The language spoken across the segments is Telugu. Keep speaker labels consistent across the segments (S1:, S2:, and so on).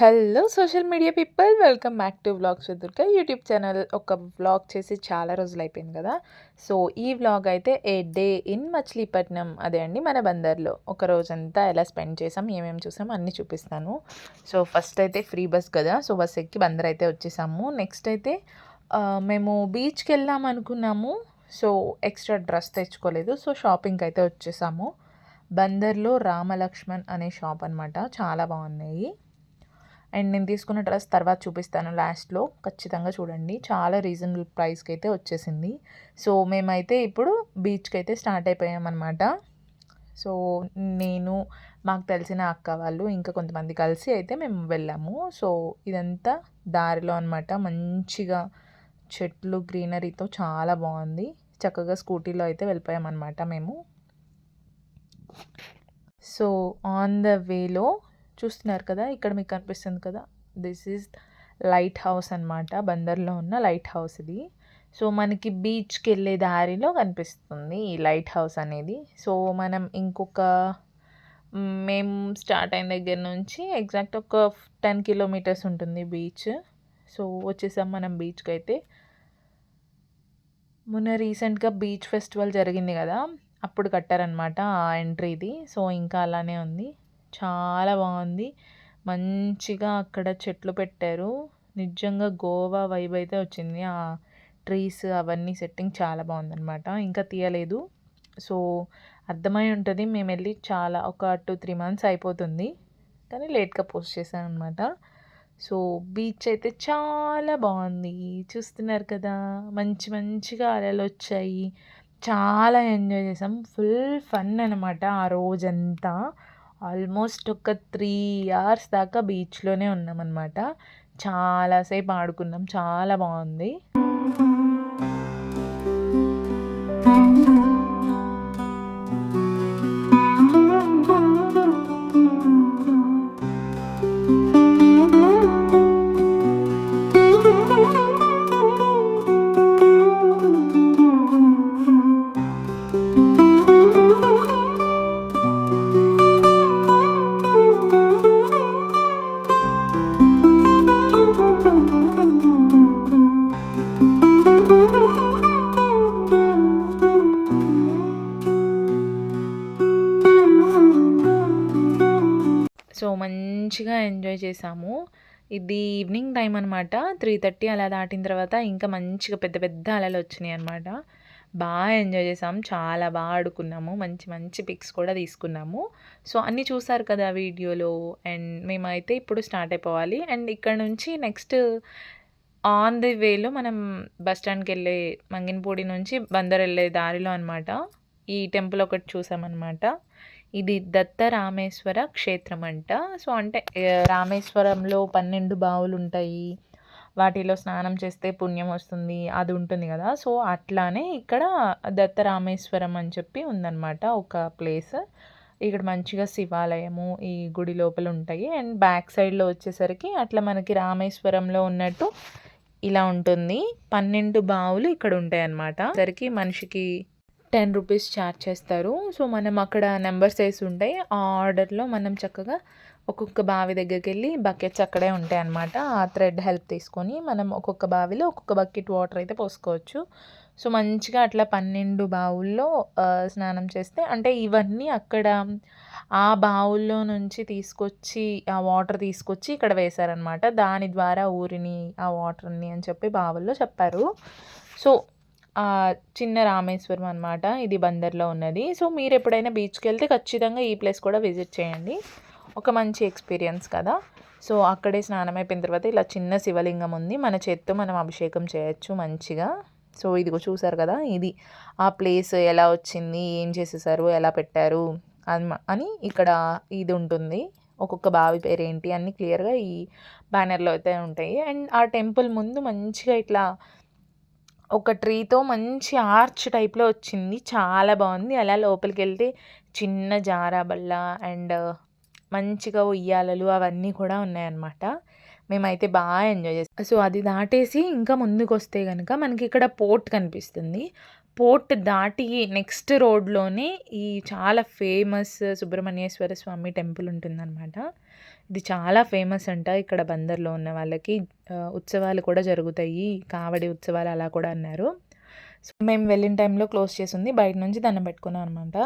S1: Hello social media people, welcome back to vlogs with Durga YouTube channel. ఒక వ్లాగ్ చేసి చాలా రోజులు అయిపోయింది కదా. సో ఈ వ్లాగ్ అయితే ఏ డే ఇన్ మచిలీపట్నం, అదే అండి మన బందర్లో ఒక రోజంతా ఎలా స్పెండ్ చేసాం, ఏమేమి చూసాం అన్నీ చూపిస్తాను. సో ఫస్ట్ అయితే ఫ్రీ బస్ కదా, సో బస్ ఎక్కి బందర్ అయితే వచ్చేసాము. నెక్స్ట్ అయితే మేము బీచ్కి వెళ్దాం అనుకున్నాము. సో ఎక్స్ట్రా డ్రెస్ తెచ్చుకోలేదు, సో షాపింగ్కి అయితే వచ్చేసాము. బందర్లో రామలక్ష్మణ్ అనే షాప్ అనమాట, చాలా బాగున్నాయి. అండ్ నేను తీసుకున్న డ్రెస్ తర్వాత చూపిస్తాను లాస్ట్లో, ఖచ్చితంగా చూడండి. చాలా రీజనబుల్ ప్రైస్కి అయితే వచ్చేసింది. సో మేమైతే ఇప్పుడు బీచ్కి అయితే స్టార్ట్ అయిపోయామన్నమాట. సో నేను, మాకు తెలిసిన అక్క వాళ్ళు, ఇంకా కొంతమంది కలిసి అయితే మేము వెళ్ళాము. సో ఇదంతా దారిలో అనమాట, మంచిగా చెట్లు గ్రీనరీతో చాలా బాగుంది. చక్కగా స్కూటీలో అయితే వెళ్ళిపోయామన్నమాట మేము. సో ఆన్ ద వేలో చూస్తున్నారు కదా, ఇక్కడ మీకు కనిపిస్తుంది కదా, దిస్ ఈజ్ లైట్ హౌస్ అనమాట. బందర్లో ఉన్న లైట్ హౌస్ ఇది. సో మనకి బీచ్కి వెళ్ళే దారిలో కనిపిస్తుంది ఈ లైట్ హౌస్ అనేది. సో మనం మేము స్టార్ట్ అయిన దగ్గర నుంచి ఎగ్జాక్ట్ ఒక 10 కిలోమీటర్స్ ఉంటుంది బీచ్. సో వచ్చేసాం మనం బీచ్కి అయితే. మొన్న రీసెంట్గా బీచ్ ఫెస్టివల్ జరిగింది కదా, అప్పుడు కట్టారనమాట ఆ ఎంట్రీది. సో ఇంకా అలానే ఉంది, చాలా బాగుంది. మంచిగా అక్కడ చెట్లు పెట్టారు, నిజంగా గోవా వైబ్ అయితే వచ్చింది. ఆ ట్రీస్ అవన్నీ సెట్టింగ్ చాలా బాగుందనమాట. ఇంకా తీయలేదు, సో అర్థమై ఉంటుంది. మేము వెళ్ళి చాలా ఒక 2-3 మంత్స్ అయిపోతుంది, కానీ లేట్గా పోస్ట్ చేశాను అనమాట. సో బీచ్ అయితే చాలా బాగుంది, చూస్తున్నారు కదా. మంచిగా అలలు వచ్చాయి, చాలా ఎంజాయ్ చేసాం. ఫుల్ ఫన్ అనమాట ఆ రోజంతా. ఆల్మోస్ట్ ఒక 3 అవర్స్ దాకా బీచ్లోనే ఉన్నామన్నమాట. చాలాసేపు ఆడుకున్నాం, చాలా బాగుంది. సో మంచిగా ఎంజాయ్ చేసాము. ఇది ఈవినింగ్ టైం అనమాట, 3:30 అలా దాటిన తర్వాత ఇంకా మంచిగా పెద్ద పెద్ద అలలు వచ్చినాయి అనమాట. బాగా ఎంజాయ్ చేసాము, చాలా బాగా ఆడుకున్నాము, మంచి పిక్స్ కూడా తీసుకున్నాము. సో అన్నీ చూసారు కదా వీడియోలో. అండ్ మేమైతే ఇప్పుడు స్టార్ట్ అయిపోవాలి. అండ్ ఇక్కడ నుంచి నెక్స్ట్ ఆన్ ది వేలో మనం బస్ స్టాండ్కి వెళ్ళే, మంగినపూడి నుంచి బందర్ వెళ్ళే దారిలో అనమాట ఈ టెంపుల్ ఒకటి చూసామన్నమాట. ఇది దత్త రామేశ్వర క్షేత్రం అంట. సో అంటే రామేశ్వరంలో 12 బావులు ఉంటాయి, వాటిలో స్నానం చేస్తే పుణ్యం వస్తుంది, అది ఉంటుంది కదా. సో అట్లానే ఇక్కడ దత్త రామేశ్వరం అని చెప్పి ఉందన్నమాట ఒక ప్లేస్. ఇక్కడ మంచిగా శివాలయము ఈ గుడి లోపల ఉంటాయి. అండ్ బ్యాక్ సైడ్లో వచ్చేసరికి అట్లా మనకి రామేశ్వరంలో ఉన్నట్టు ఇలా ఉంటుంది. 12 బావులు ఇక్కడ ఉంటాయి అన్నమాట. సరికి మనిషికి 10 రూపీస్ ఛార్జ్ చేస్తారు. సో మనం అక్కడ నెంబర్స్ వేసి ఉంటాయి, ఆ ఆర్డర్లో మనం చక్కగా ఒక్కొక్క బావి దగ్గరికి వెళ్ళి, బకెట్స్ అక్కడే ఉంటాయి అన్నమాట. ఆ థ్రెడ్ హెల్ప్ తీసుకొని మనం ఒక్కొక్క బావిలో ఒక్కొక్క బకెట్ వాటర్ అయితే పోసుకోవచ్చు. సో మంచిగా అట్లా 12 బావుల్లో స్నానం చేస్తే, అంటే ఇవన్నీ అక్కడ ఆ బావుల్లో నుంచి తీసుకొచ్చి, ఆ వాటర్ తీసుకొచ్చి ఇక్కడ వేశారనమాట. దాని ద్వారా ఊరిని ఆ వాటర్ని అని చెప్పి బావుల్లో చెప్పారు. సో చిన్న రామేశ్వరం అనమాట, ఇది బందర్లో ఉన్నది. సో మీరు ఎప్పుడైనా బీచ్కి వెళ్తే ఖచ్చితంగా ఈ ప్లేస్ కూడా విజిట్ చేయండి, ఒక మంచి ఎక్స్పీరియన్స్ కదా. సో అక్కడే స్నానం అయిపోయిన తర్వాత ఇలా చిన్న శివలింగం ఉంది, మన చేత్తో మనం అభిషేకం చేయొచ్చు మంచిగా. సో ఇదిగో చూసారు కదా, ఇది ఆ ప్లేస్ ఎలా వచ్చింది, ఏం చేసేసారు, ఎలా పెట్టారు అని ఇక్కడ ఇది ఉంటుంది. ఒక్కొక్క బావి పేరు ఏంటి అన్నీ క్లియర్గా ఈ బ్యానర్లో అయితే ఉంటాయి. అండ్ ఆ టెంపుల్ ముందు మంచిగా ఇట్లా ఒక ట్రీతో మంచి ఆర్చ్ టైప్లో వచ్చింది, చాలా బాగుంది. అలా లోపలికి వెళ్తే చిన్న జారాబల్ల అండ్ మంచిగా ఉయ్యాలలు అవన్నీ కూడా ఉన్నాయన్నమాట. మేమైతే బాగా ఎంజాయ్ చేసాం. సో అది దాటేసి ఇంకా ముందుకు వస్తే కనుక మనకి ఇక్కడ పోర్ట్ కనిపిస్తుంది. పోర్ట్ దాటి నెక్స్ట్ రోడ్లోనే ఈ చాలా ఫేమస్ సుబ్రహ్మణ్యేశ్వర స్వామి టెంపుల్ ఉంటుందన్నమాట. ఇది చాలా ఫేమస్ అంట ఇక్కడ బందర్‌లో ఉన్న వాళ్ళకి. ఉత్సవాలు కూడా జరుగుతాయి. కావడి ఉత్సవాలు అలా కూడా అన్నారు. సో, మేము వెళ్ళిన టైంలో క్లోజ్ చేసుంది. బయట నుంచి దండం పెట్టుకున్నాం అనమాట.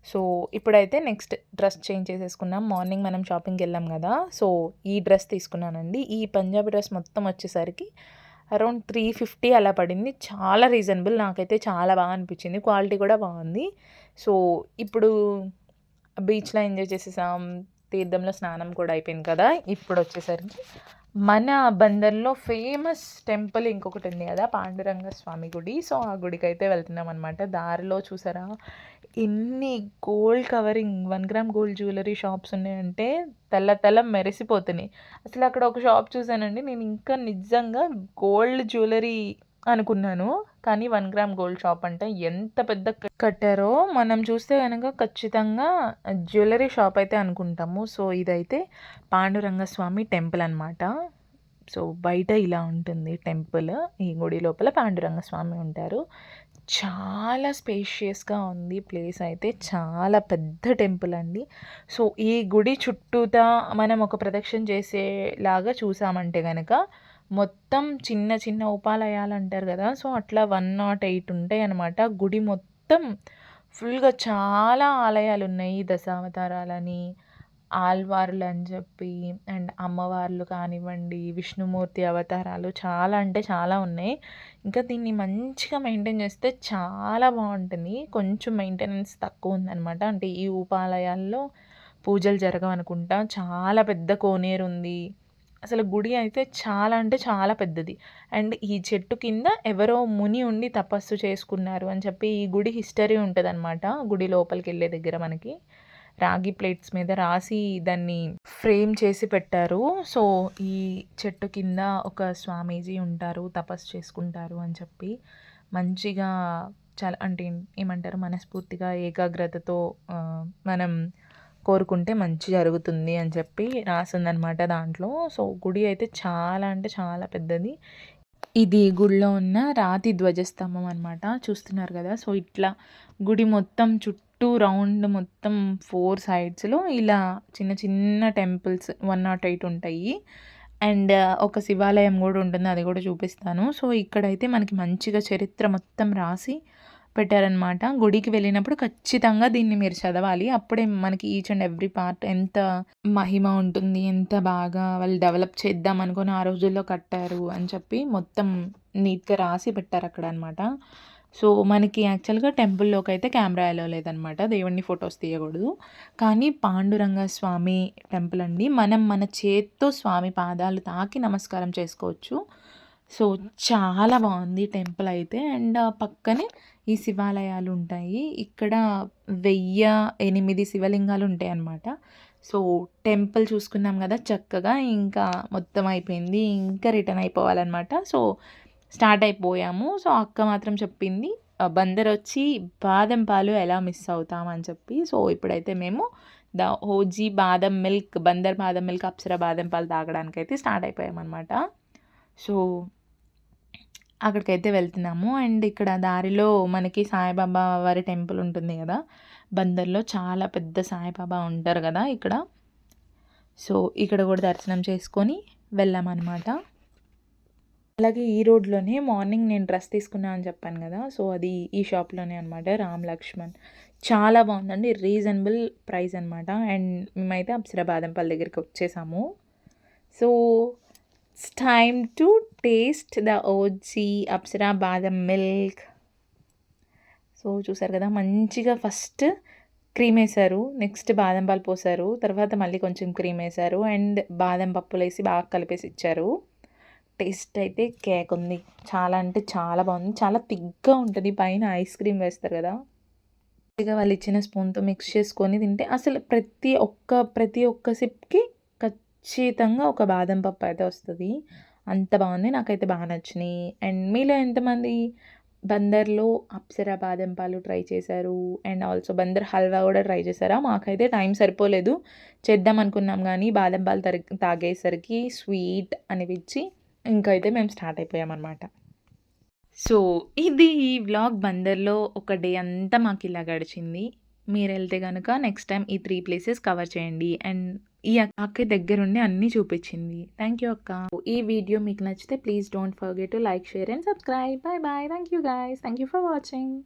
S1: సో, ఇప్పుడైతే నెక్స్ట్ డ్రెస్ చేంజ్ చేసేసుకున్నాం. మార్నింగ్ మనం షాపింగ్‌కెళ్ళాం గదా! సో, ఈ డ్రెస్ తీసుకున్నానండి. ఈ పంజాబీ డ్రెస్ మొత్తం వచ్చేసరికి అరౌండ్ 350 అలా పడింది. చాలా రీజనబుల్. నాకైతే చాలా బాగా అనిపించింది. క్వాలిటీ కూడా బాగుంది. సో, ఇప్పుడు బీచ్‌లో ఎంజాయ్ చేసేసాం. తీర్థంలో స్నానం కూడా అయిపోయింది కదా! ఇప్పుడొచ్చేసరికి మన బందర్‌లో ఫేమస్ టెంపుల్ ఇంకొకటుంది గదా! పాండురంగ స్వామి గుడి. సో, ఆ గుడికైతే వెళ్తున్నామనమాట. దారిలో చూసారా ఎన్ని gold covering 1 gram gold jewellery shops ఉన్నాయంటే తెల్ల తెల్ల మెరిసిపోతున్నాయి. అసలు అక్కడ ఒక షాప్ చూసానండి. నేను ఇంకా నిజంగా గోల్డ్ జ్యువెలరీ అనుకున్నాను. కానీ 1 గ్రామ్ గోల్డ్ షాప్ అంట. ఎంత పెద్ద కట్టారో మనం చూస్తే గనక ఖచ్చితంగా జ్యువెలరీ షాప్ అయితే అనుకుంటాము. సో, ఇదైతే పాండురంగ స్వామి టెంపుల్ అనమాట. సో, బయట ఇలా ఉంటుంది టెంపుల్. ఈ గుడి లోపల పాండురంగ స్వామి ఉంటారు. చాలా స్పేషియస్‌గా ఉంది ప్లేస్ అయితే. చాలా పెద్ద టెంపుల్ అండి. సో, ఈ గుడి చుట్టూతా మనం ఒక ప్రదక్షిణ చేసేలాగా చూసామంటే గనక మొత్తం చిన్న చిన్న ఉపాలయాలంటారు గదా! సో, అట్లా 108 ఉంటాయనమాట. గుడి మొత్తం ఫుల్‌గా చాలా ఆలయాలున్నాయి. దశావతారాలని, ఆళ్వార్లని చెప్పి అండ్ అమ్మవార్లు కానివ్వండి, విష్ణుమూర్తి అవతారాలు చాలా అంటే చాలా ఉన్నాయి. ఇంకా దీన్ని మంచిగా మెయింటైన్ చేస్తే చాలా బావుంటుంది. కొంచెం మెయింటెనెన్స్ తక్కువుందనమాట. అంటే ఈ ఉపాలయాల్లో పూజలు జరగవనుకుంటా. చాలా పెద్ద కోనేరుంది. అసలు గుడి అయితే చాలా అంటే చాలా పెద్దది. అండ్ ఈ చెట్టు కింద ఎవరో ముని ఉండి తపస్సు చేసుకున్నారు అని చెప్పి ఈ గుడి హిస్టరీ ఉంటదనమాట. గుడి లోపలికెళ్ళే దగ్గర మనకి రాగి ప్లేట్స్ మీద రాసి దాన్ని ఫ్రేమ్ చేసి పెట్టారు. సో, ఈ చెట్టు కింద ఒక స్వామీజీ ఉంటారు. తపస్సు చేసుకుంటారు అని చెప్పి మంచిగా చాలా అంటే ఏమంటారు మనస్ఫూర్తిగా ఏకాగ్రతతో మనం కోరుకుంటే మంచి జరుగుతుంది అని చెప్పి రాసుందనమాట దాంట్లో. సో, గుడి అయితే చాలా అంటే చాలా పెద్దది. ఇది గుడిలో ఉన్న రాతి ధ్వజస్తంభం అనమాట. చూస్తున్నారు గదా! సో, ఇట్లా గుడి మొత్తం చుట్టూ రౌండ్ మొత్తం 4 సైడ్స్‌లో ఇలా చిన్న చిన్న టెంపుల్స్ 108 ఉంటాయి. అండ్ ఒక శివాలయం గూడా ఉంటుంది. అది గూడా చూపిస్తాను. సో, ఇక్కడైతే మనకి మంచిగా చరిత్ర మొత్తం రాసి పెట్టారనమాట. గుడికి వెళ్ళినప్పుడు ఖచ్చితంగా దీన్ని మీరు చదవాలి. అప్పుడే మనకి ఈచ్ అండ్ ఎవ్రీ పార్ట్ ఎంత మహిమ ఉంటుంది, ఎంత బాగా వాళ్ళు డెవలప్ చేద్దాం అనుకోని ఆ రోజుల్లో కట్టారు అని చెప్పి మొత్తం నీట్‌గా రాసి పెట్టారక్కడనమాట. సో, మనకి యాక్చువల్‌గా టెంపుల్‌లోకైతే కెమెరా అలో లేదనమాట. దేవుడిని ఫోటోస్ తీయకూడదు. కానీ పాండురంగ స్వామి టెంపుల్ అండి. మనం మన చేత్తో స్వామి పాదాలు తాకి నమస్కారం చేసుకోవచ్చు. సో, చాలా బావుంది టెంపుల్ అయితే. అండ్ పక్కనే ఈ శివాలయాలు ఉంటాయి. ఇక్కడ 1008 శివలింగాలు ఉంటాయన్నమాట. సో, టెంపుల్ చూసుకున్నాం గదా! చక్కగా ఇంకా మొత్తం అయిపోయింది. ఇంకా రిటర్న్ అయిపోవాలన్నమాట. సో, స్టార్ట్ అయిపోయాము. సో, అక్క మాత్రం చెప్పింది బందరొచ్చి బాదం పాలు ఎలా మిస్ అవుతాం అని చెప్పి. సో, ఇప్పుడైతే మేము ద ఓజీ బాదం మిల్క్, బందర్ బాదం మిల్క్, అప్సరా బాదం పాలు తాగడానికైతే స్టార్ట్ అయిపోయామన్నమాట. సో, అక్కడికైతే వెళ్తున్నాము. అండ్ ఇక్కడ దారిలో మనకి సాయిబాబా వారి టెంపుల్ ఉంటుంది గదా! బందర్‌లో చాలా పెద్ద సాయిబాబా ఉంటారు గదా! ఇక్కడ. సో, ఇక్కడ గూడా దర్శనం చేసుకొని వెళ్ళామనమాట. అలాగే ఈ రోడ్‌లోనే మార్నింగ్ నేను డ్రెస్ తీసుకున్నా అని చెప్పాను గదా! సో, అది ఈ షాప్‌లోనే అనమాట. రామ్ లక్ష్మణ్. చాలా బావుందండి. రీజనబుల్ ప్రైస్ అనమాట. అండ్ మేమైతే అప్సరా బాదం పాలు దగ్గరికి వచ్చేసాము. So, it's time to taste the OG Apsara బాదం మిల్క్. సో, చూసారు కదా! మంచిగా ఫస్ట్ క్రీమేశారు. నెక్స్ట్ బాదం పాలు పోసారు. తర్వాత మళ్ళీ కొంచెం క్రీమేశారు. అండ్ బాదం పప్పులేసి బాగా కలిపేసి ఇచ్చారు. టేస్ట్ అయితే కేక్ ఉంది. చాలా అంటే చాలా బాగుంది. చాలా థిక్‌గా ఉంటది. పైన ఐస్ క్రీమ్ వేస్తారు కదా! కొద్దిగా వాళ్ళు ఇచ్చిన స్పూన్‌తో మిక్స్ చేసుకొని తింటే అసలు ప్రతి ఒక్క సిప్‌కి ఖచ్చితంగా ఒక బాదం పప్పు అయితే వస్తది. అంత బాగుంది. నాకైతే బాగా నచ్చినాయి. అండ్ మీలో ఎంతమంది బందర్‌లో అప్సరా బాదం పాలు ట్రై చేశారు? అండ్ ఆల్సో బందర్ హల్వా కూడా ట్రై చేశారా? మాకైతే టైం సరిపోలేదు. చేద్దాం అనుకున్నాం గానీ బాదం పాలు తాగేసరికి స్వీట్ అనిపించి ఇంకైతే మేము స్టార్ట్ అయిపోయామన్నమాట. సో, ఇది ఈ వ్లాగ్ బందర్‌లో ఒక డే అంతా మాకిలా గడిచింది. మీరెళ్తే గనక నెక్స్ట్ టైమ్ ఈ 3 ప్లేసెస్ కవర్ చేయండి. అండ్ ఈ అక్క దగ్గరుండి అన్నీ చూపించింది. థ్యాంక్ యూ అక్క. ఈ వీడియో మీకు నచ్చితే please don't forget to like, share and subscribe. By by. Thank you guys. Thank you for watching.